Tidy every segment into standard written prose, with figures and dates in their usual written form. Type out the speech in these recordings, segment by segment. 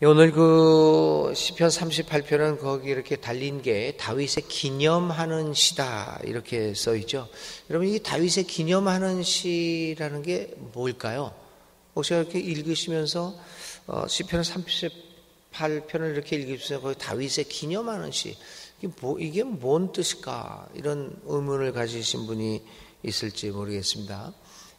오늘 그 시편 38편은 거기 이렇게 달린 게 다윗의 기념하는 시다 이렇게 써 있죠. 여러분, 이 다윗의 기념하는 시라는 게 뭘까요? 혹시 이렇게 읽으시면서 시편 38편을 이렇게 읽으시면서 거기 다윗의 기념하는 시, 이게 뭔 뜻일까? 이런 의문을 가지신 분이 있을지 모르겠습니다.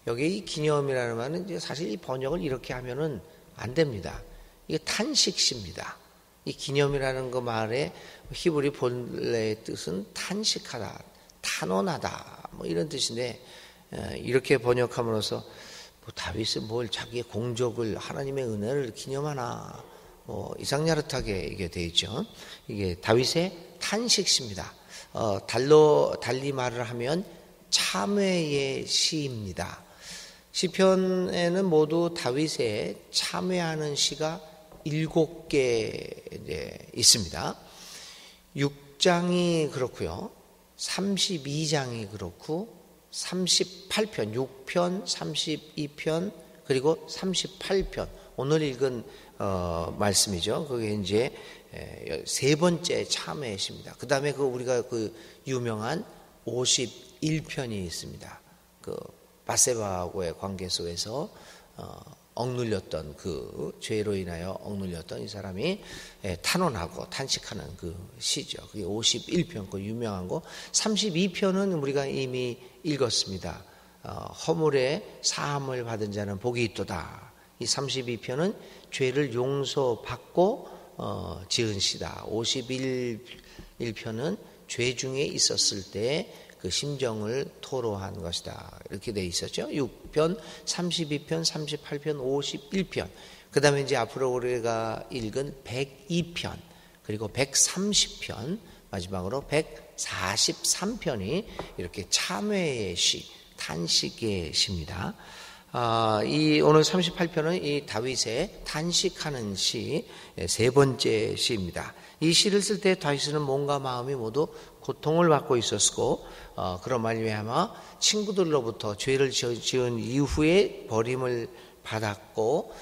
여기 이 기념이라는 말은 사실 이 번역을 이렇게 하면은 안 됩니다. 이게 탄식시입니다. 이 기념이라는 그 말의 히브리 본래의 뜻은 탄식하다, 탄원하다, 뭐 이런 뜻인데, 이렇게 번역함으로써 다윗은 뭘 자기의 공적을, 하나님의 은혜를 기념하나, 이상야릇하게 이게 되어 있죠. 이게 다윗의 탄식시입니다. 달리 말을 하면 참회의 시입니다. 시편에는 모두 다윗의 참회하는 시가 7개 있습니다. 6장이 그렇고요. 32장이 그렇고 38편, 6편, 32편, 그리고 38편. 오늘 읽은 말씀이죠. 그게 이제 세 번째 참회십니다. 그 다음에 우리가 유명한 51편이 있습니다. 바세바하고의 관계 속에서 억눌렸던 그 죄로 인하여 억눌렸던 이 사람이 탄원하고 탄식하는 그 시죠. 그게 51편, 그 유명한 거. 32편은 우리가 이미 읽었습니다. 허물의 사함을 받은 자는 복이 있도다. 이 32편은 죄를 용서받고 지은 시다. 51편은 죄 중에 있었을 때 그 심정을 토로한 것이다. 이렇게 돼 있었죠. 6편, 32편, 38편, 51편. 그 다음에 이제 앞으로 우리가 읽은 102편, 그리고 130편, 마지막으로 143편이 이렇게 참회의 시, 탄식의 시입니다. 이 오늘 38편은 이 다윗의 탄식하는 시, 세 번째 시입니다. 이 시를 쓸 때 다윗은 몸과 마음이 모두 고통을 받고 있었고, 그런 말미암아 친구들로부터 죄를 지은 이후에 버림을 받았고,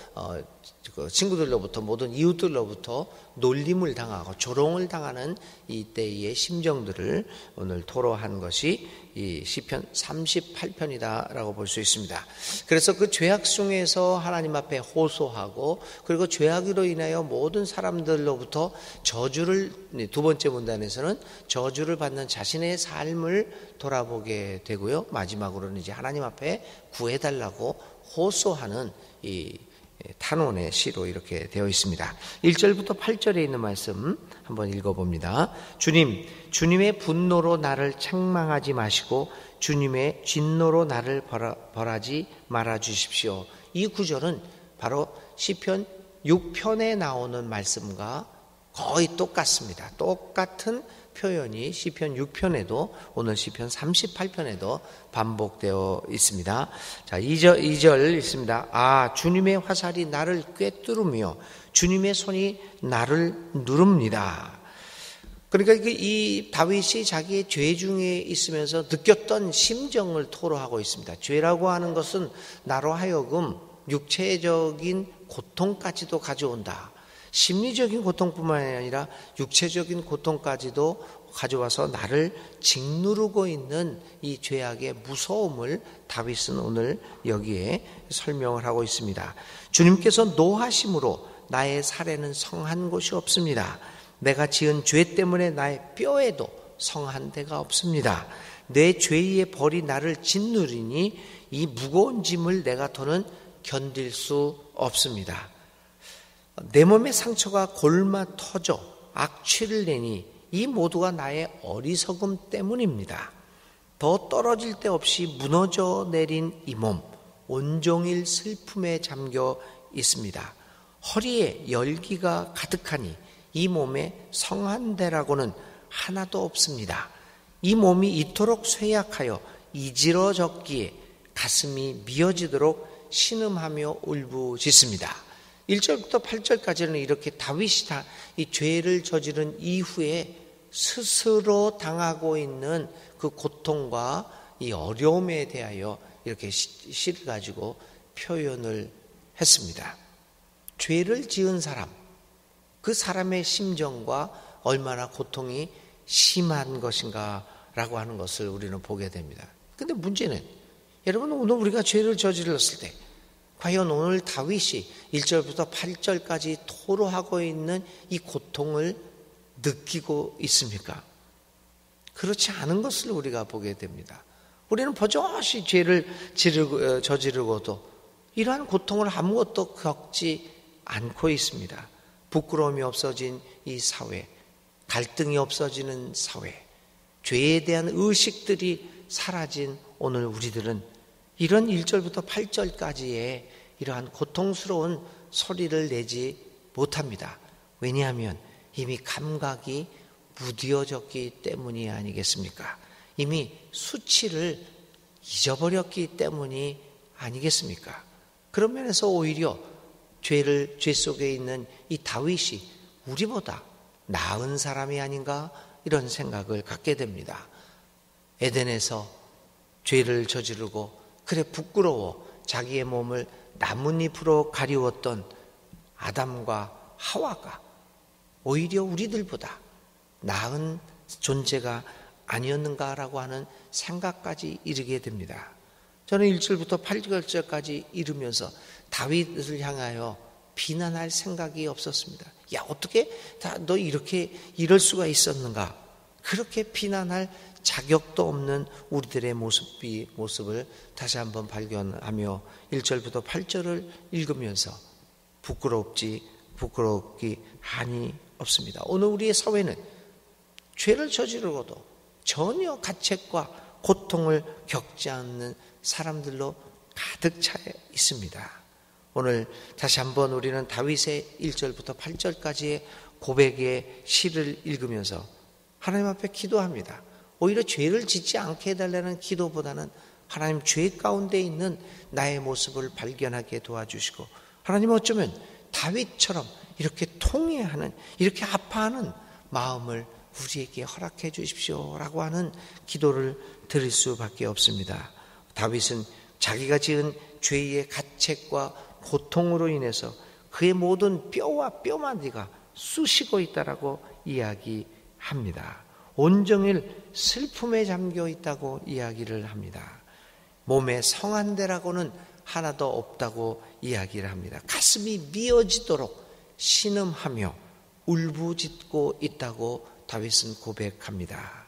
친구들로부터, 모든 이웃들로부터 놀림을 당하고 조롱을 당하는 이때의 심정들을 오늘 토로한 것이 이 시편 38편이다라고 볼 수 있습니다. 그래서 그 죄악 중에서 하나님 앞에 호소하고, 그리고 죄악으로 인하여 모든 사람들로부터 저주를, 두 번째 문단에서는 저주를 받는 자신의 삶을 돌아보게 되고요. 마지막으로는 이제 하나님 앞에 구해달라고 호소하는 이 탄원의 시로 이렇게 되어 있습니다. 1절부터 8절에 있는 말씀 한번 읽어봅니다. 주님의 분노로 나를 책망하지 마시고 주님의 진노로 나를 벌하지 말아 주십시오. 이 구절은 바로 시편 6편에 나오는 말씀과 거의 똑같습니다. 똑같은 표현이 시편 6편에도, 오늘 시편 38편에도 반복되어 있습니다. 자, 2절 있습니다. 주님의 화살이 나를 꿰뚫으며 주님의 손이 나를 누릅니다. 그러니까 이 다윗이 자기의 죄 중에 있으면서 느꼈던 심정을 토로하고 있습니다. 죄라고 하는 것은 나로 하여금 육체적인 고통까지도 가져온다. 심리적인 고통뿐만 아니라 육체적인 고통까지도 가져와서 나를 짓누르고 있는 이 죄악의 무서움을 다윗은 오늘 여기에 설명을 하고 있습니다. 주님께서 노하심으로 나의 살에는 성한 곳이 없습니다. 내가 지은 죄 때문에 나의 뼈에도 성한 데가 없습니다. 내 죄의 벌이 나를 짓누르니 이 무거운 짐을 내가 더는 견딜 수 없습니다. 내 몸의 상처가 골마 터져 악취를 내니 이 모두가 나의 어리석음 때문입니다. 더 떨어질 데 없이 무너져 내린 이 몸, 온종일 슬픔에 잠겨 있습니다. 허리에 열기가 가득하니 이 몸에 성한 데라고는 하나도 없습니다. 이 몸이 이토록 쇠약하여 이지러졌기에 가슴이 미어지도록 신음하며 울부짖습니다. 1절부터 8절까지는 이렇게 다윗이 이 죄를 저지른 이후에 스스로 당하고 있는 그 고통과 이 어려움에 대하여 이렇게 시를 가지고 표현을 했습니다. 죄를 지은 사람, 그 사람의 심정과 얼마나 고통이 심한 것인가라고 하는 것을 우리는 보게 됩니다. 근데 문제는 여러분, 오늘 우리가 죄를 저질렀을 때 과연 오늘 다윗이 1절부터 8절까지 토로하고 있는 이 고통을 느끼고 있습니까? 그렇지 않은 것을 우리가 보게 됩니다. 우리는 버젓이 죄를 저지르고도 이러한 고통을 아무것도 겪지 않고 있습니다. 부끄러움이 없어진 이 사회, 갈등이 없어지는 사회, 죄에 대한 의식들이 사라진 오늘 우리들은 이런 1절부터 8절까지의 이러한 고통스러운 소리를 내지 못합니다. 왜냐하면 이미 감각이 무뎌졌기 때문이 아니겠습니까? 이미 수치를 잊어버렸기 때문이 아니겠습니까? 그런 면에서 오히려 죄 속에 있는 이 다윗이 우리보다 나은 사람이 아닌가 이런 생각을 갖게 됩니다. 에덴에서 죄를 저지르고 그래 부끄러워 자기의 몸을 나뭇잎으로 가리웠던 아담과 하와가 오히려 우리들보다 나은 존재가 아니었는가라고 하는 생각까지 이르게 됩니다. 저는 1절부터 8절까지 이르면서 다윗을 향하여 비난할 생각이 없었습니다. 야, 어떻게 너 이렇게 이럴 수가 있었는가? 그렇게 비난할 자격도 없는 우리들의 모습을 다시 한번 발견하며 1절부터 8절을 읽으면서 부끄럽기 한이 없습니다. 오늘 우리의 사회는 죄를 저지르고도 전혀 가책과 고통을 겪지 않는 사람들로 가득 차 있습니다. 오늘 다시 한번 우리는 다윗의 1절부터 8절까지의 고백의 시를 읽으면서 하나님 앞에 기도합니다. 오히려 죄를 짓지 않게 해달라는 기도보다는 하나님, 죄 가운데 있는 나의 모습을 발견하게 도와주시고 하나님, 어쩌면 다윗처럼 이렇게 통회하는, 이렇게 아파하는 마음을 우리에게 허락해 주십시오라고 하는 기도를 드릴 수밖에 없습니다. 다윗은 자기가 지은 죄의 가책과 고통으로 인해서 그의 모든 뼈와 뼈마디가 쑤시고 있다라고 이야기합니다. 온종일 슬픔에 잠겨 있다고 이야기를 합니다. 몸에 성한대라고는 하나도 없다고 이야기를 합니다. 가슴이 미어지도록 신음하며 울부짖고 있다고 다윗은 고백합니다.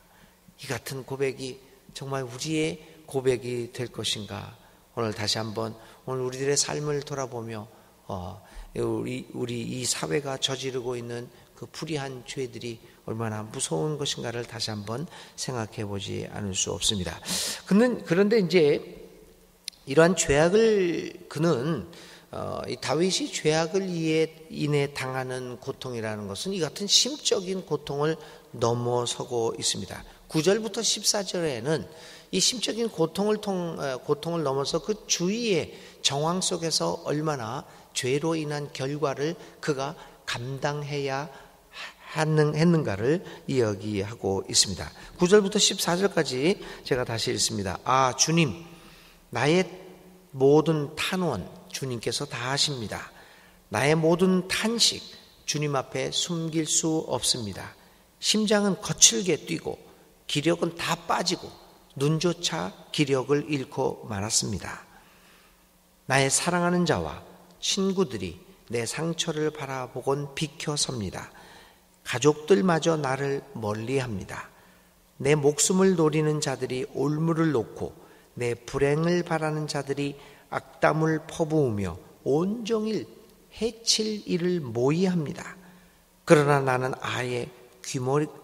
이 같은 고백이 정말 우리의 고백이 될 것인가? 오늘 다시 한번 오늘 우리들의 삶을 돌아보며 우리 이 사회가 저지르고 있는 그 불의한 죄들이 얼마나 무서운 것인가를 다시 한번 생각해 보지 않을 수 없습니다. 그런데 이제 이러한 죄악을 이 다윗이 죄악을 인해 당하는 고통이라는 것은 이 같은 심적인 고통을 넘어서고 있습니다. 9절부터 14절에는 이 심적인 고통을 넘어서 그 주위의 정황 속에서 얼마나 죄로 인한 결과를 그가 감당해야 했는가를 이야기하고 있습니다. 9절부터 14절까지 제가 다시 읽습니다. 아, 주님, 나의 모든 탄원 주님께서 다 하십니다. 나의 모든 탄식 주님 앞에 숨길 수 없습니다. 심장은 거칠게 뛰고 기력은 다 빠지고 눈조차 기력을 잃고 말았습니다. 나의 사랑하는 자와 친구들이 내 상처를 바라보곤 비켜섭니다. 가족들마저 나를 멀리합니다. 내 목숨을 노리는 자들이 올무를 놓고 내 불행을 바라는 자들이 악담을 퍼부으며 온종일 해칠 일을 모의합니다. 그러나 나는 아예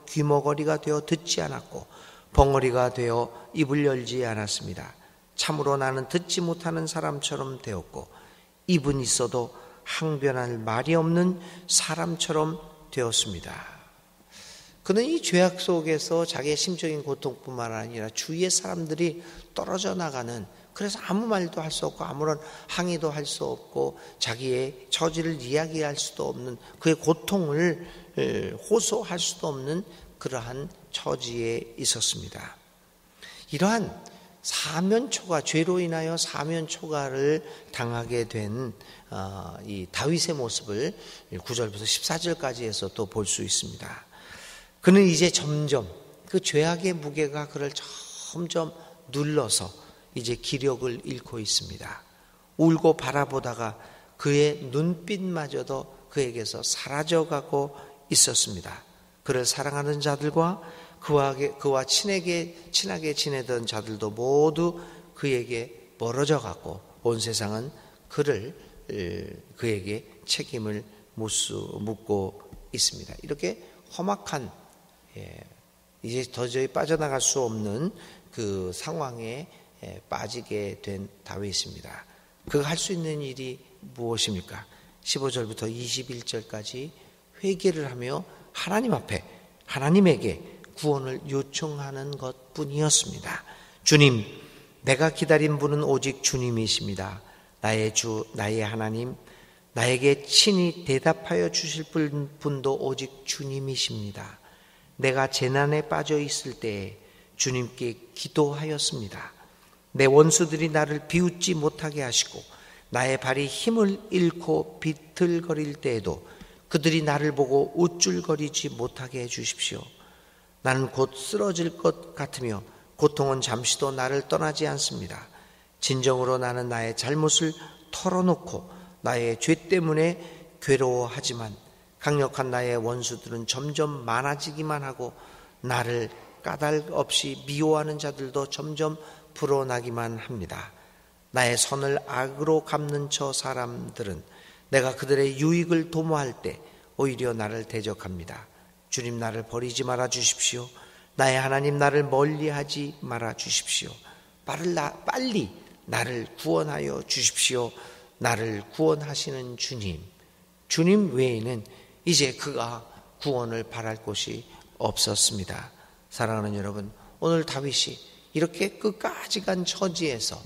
귀머거리가 되어 듣지 않았고 벙어리가 되어 입을 열지 않았습니다. 참으로 나는 듣지 못하는 사람처럼 되었고 입은 있어도 항변할 말이 없는 사람처럼 되었습니다. 그는 이 죄악 속에서 자기의 심적인 고통뿐만 아니라 주위의 사람들이 떨어져 나가는, 그래서 아무 말도 할 수 없고 아무런 항의도 할 수 없고 자기의 처지를 이야기할 수도 없는, 그의 고통을 호소할 수도 없는 그러한 처지에 있었습니다. 이러한 사면초가, 죄로 인하여 사면초가를 당하게 된 이 다윗의 모습을 9절부터 14절까지 해서 또 볼 수 있습니다. 그는 이제 점점 그 죄악의 무게가 그를 점점 눌러서 이제 기력을 잃고 있습니다. 울고 바라보다가 그의 눈빛마저도 그에게서 사라져가고 있었습니다. 그를 사랑하는 자들과 그와 친하게 지내던 자들도 모두 그에게 멀어져 갔고 온 세상은 그에게 책임을 묻고 있습니다. 이렇게 험악한 이제 도저히 빠져나갈 수 없는 그 상황에 빠지게 된 다윗입니다. 그가 할 수 있는 일이 무엇입니까? 15절부터 21절까지 회개를 하며 하나님 앞에 하나님에게 구원을 요청하는 것뿐이었습니다. 주님, 내가 기다린 분은 오직 주님이십니다. 나의 주, 나의 하나님, 나에게 친히 대답하여 주실 분도 오직 주님이십니다. 내가 재난에 빠져 있을 때에 주님께 기도하였습니다. 내 원수들이 나를 비웃지 못하게 하시고 나의 발이 힘을 잃고 비틀거릴 때에도 그들이 나를 보고 우쭐거리지 못하게 해주십시오. 나는 곧 쓰러질 것 같으며 고통은 잠시도 나를 떠나지 않습니다. 진정으로 나는 나의 잘못을 털어놓고 나의 죄 때문에 괴로워하지만 강력한 나의 원수들은 점점 많아지기만 하고 나를 까닭 없이 미워하는 자들도 점점 불어나기만 합니다. 나의 선을 악으로 갚는 저 사람들은 내가 그들의 유익을 도모할 때 오히려 나를 대적합니다. 주님, 나를 버리지 말아 주십시오. 나의 하나님, 나를 멀리하지 말아 주십시오. 빨리 나를 구원하여 주십시오. 나를 구원하시는 주님 외에는 이제 그가 구원을 바랄 곳이 없었습니다. 사랑하는 여러분, 오늘 다윗이 이렇게 끝까지 간 처지에서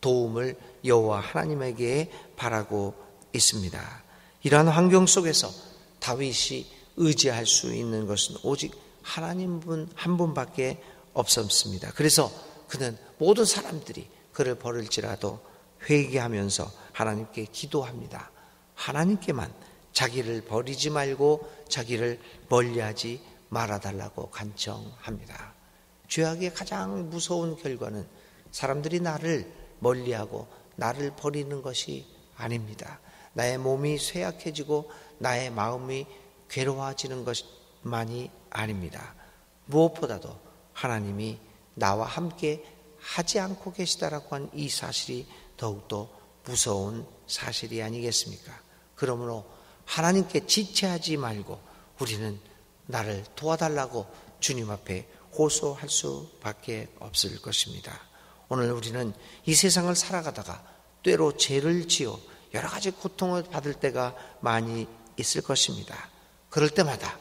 도움을 여호와 하나님에게 바라고 있습니다. 이러한 환경 속에서 다윗이 의지할 수 있는 것은 오직 하나님 한 분밖에 없었습니다. 그래서 그는 모든 사람들이 그를 버릴지라도 회개하면서 하나님께 기도합니다. 하나님께만 자기를 버리지 말고 자기를 멀리하지 말아달라고 간청합니다. 죄악의 가장 무서운 결과는 사람들이 나를 멀리하고 나를 버리는 것이 아닙니다. 나의 몸이 쇠약해지고 나의 마음이 괴로워지는 것만이 아닙니다. 무엇보다도 하나님이 나와 함께 하지 않고 계시다라고 한 이 사실이 더욱더 무서운 사실이 아니겠습니까? 그러므로 하나님께 지체하지 말고 우리는 나를 도와달라고 주님 앞에 호소할 수밖에 없을 것입니다. 오늘 우리는 이 세상을 살아가다가 때로 죄를 지어 여러 가지 고통을 받을 때가 많이 있을 것입니다. 그럴 때마다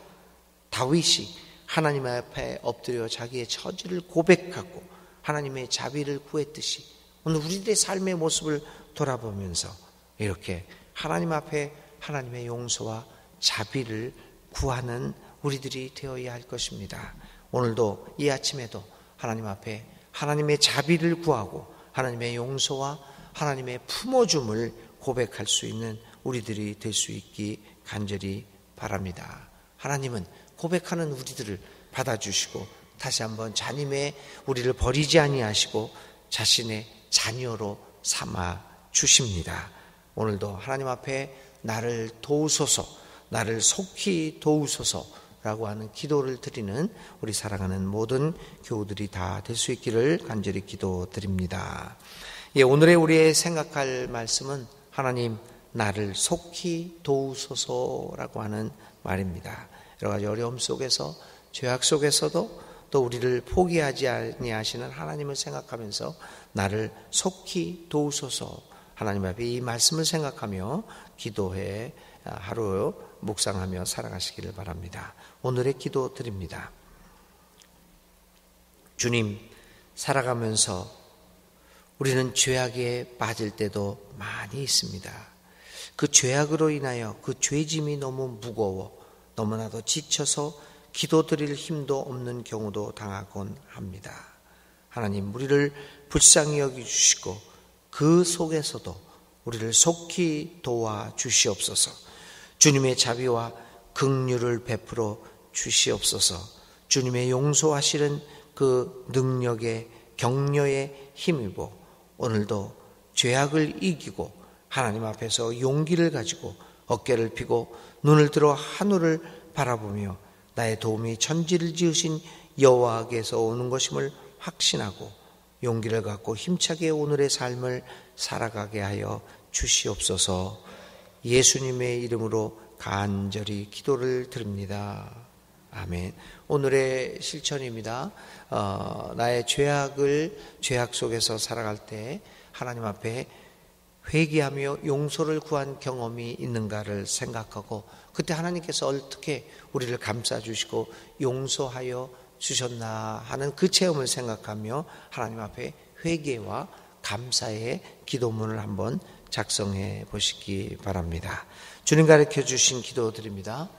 다윗이 하나님 앞에 엎드려 자기의 처지를 고백하고 하나님의 자비를 구했듯이 오늘 우리들의 삶의 모습을 돌아보면서 이렇게 하나님 앞에 하나님의 용서와 자비를 구하는 우리들이 되어야 할 것입니다. 오늘도 이 아침에도 하나님 앞에 하나님의 자비를 구하고 하나님의 용서와 하나님의 품어줌을 고백할 수 있는 우리들이 될 수 있기 간절히 바랍니다. 하나님은 고백하는 우리들을 받아주시고 다시 한번 자님의 우리를 버리지 아니하시고 자신의 자녀로 삼아 주십니다. 오늘도 하나님 앞에 나를 도우소서, 나를 속히 도우소서라고 하는 기도를 드리는 우리 사랑하는 모든 교우들이 다 될 수 있기를 간절히 기도드립니다. 오늘의 우리의 생각할 말씀은 하나님 나를 속히 도우소서라고 하는 말입니다. 여러 가지 어려움 속에서 죄악 속에서도 또 우리를 포기하지 아니하시는 하나님을 생각하면서 나를 속히 도우소서, 하나님 앞에 이 말씀을 생각하며 기도해 하루 묵상하며 살아가시기를 바랍니다. 오늘의 기도 드립니다. 주님, 살아가면서 우리는 죄악에 빠질 때도 많이 있습니다. 그 죄악으로 인하여 그 죄짐이 너무 무거워 너무나도 지쳐서 기도드릴 힘도 없는 경우도 당하곤 합니다. 하나님, 우리를 불쌍히 여기주시고 그 속에서도 우리를 속히 도와주시옵소서. 주님의 자비와 긍휼을 베풀어 주시옵소서. 주님의 용서하시는 그 능력의 격려에 힘입어 오늘도 죄악을 이기고 하나님 앞에서 용기를 가지고 어깨를 펴고 눈을 들어 하늘을 바라보며 나의 도움이 천지를 지으신 여호와께서 오는 것임을 확신하고 용기를 갖고 힘차게 오늘의 삶을 살아가게 하여 주시옵소서. 예수님의 이름으로 간절히 기도를 드립니다. 아멘. 오늘의 실천입니다. 나의 죄악 속에서 살아갈 때 하나님 앞에 회개하며 용서를 구한 경험이 있는가를 생각하고 그때 하나님께서 어떻게 우리를 감싸주시고 용서하여 주셨나 하는 그 체험을 생각하며 하나님 앞에 회개와 감사의 기도문을 한번 작성해 보시기 바랍니다. 주님 가르쳐 주신 기도 드립니다.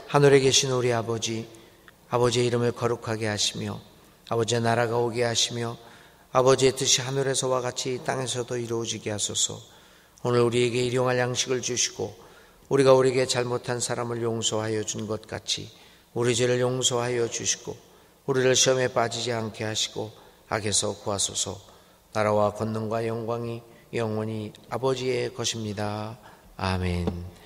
하늘에 계신 우리 아버지, 아버지의 이름을 거룩하게 하시며 아버지의 나라가 오게 하시며 아버지의 뜻이 하늘에서와 같이 땅에서도 이루어지게 하소서. 오늘 우리에게 일용할 양식을 주시고 우리가 우리에게 잘못한 사람을 용서하여 준 것 같이 우리 죄를 용서하여 주시고 우리를 시험에 빠지지 않게 하시고 악에서 구하소서. 나라와 권능과 영광이 영원히 아버지의 것입니다. 아멘.